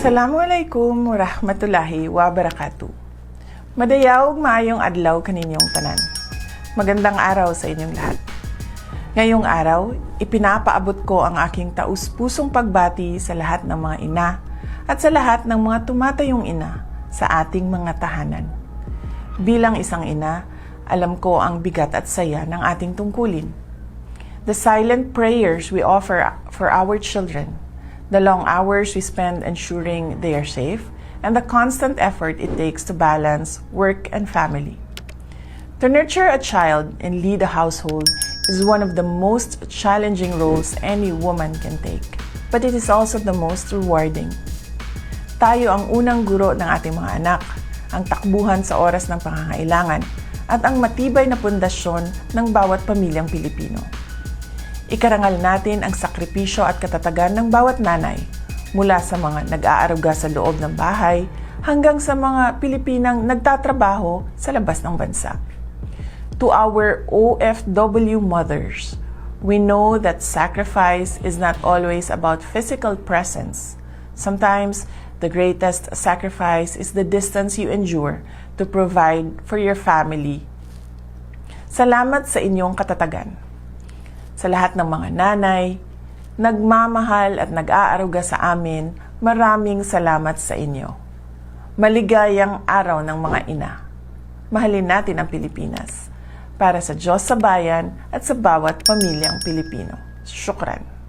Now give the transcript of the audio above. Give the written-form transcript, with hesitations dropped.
Assalamualaikum warahmatullahi wabarakatuh. Madayaw maayong adlaw kaninyong tanan. Magandang araw sa inyong lahat. Ngayong araw, ipinapaabot ko ang aking taus-pusong pagbati sa lahat ng mga ina at sa lahat ng mga tumatayong ina sa ating mga tahanan. Bilang isang ina, alam ko ang bigat at saya ng ating tungkulin. The silent prayers we offer for our children, the long hours we spend ensuring they are safe, and the constant effort it takes to balance work and family. To nurture a child and lead a household is one of the most challenging roles any woman can take, but it is also the most rewarding. Tayo ang unang guro ng ating mga anak, ang takbuhan sa oras ng pangangailangan, at ang matibay na pundasyon ng bawat pamilyang Pilipino. Ikarangal natin ang sakripisyo at katatagan ng bawat nanay, mula sa mga nag-aaruga sa loob ng bahay hanggang sa mga Pilipinang nagtatrabaho sa labas ng bansa. To our OFW mothers, we know that sacrifice is not always about physical presence. Sometimes, the greatest sacrifice is the distance you endure to provide for your family. Salamat sa inyong katatagan. Sa lahat ng mga nanay, nagmamahal at nag-aaruga sa amin, maraming salamat sa inyo. Maligayang araw ng mga ina. Mahalin natin ang Pilipinas para sa Diyos sa bayan at sa bawat pamilyang Pilipino. Syukran.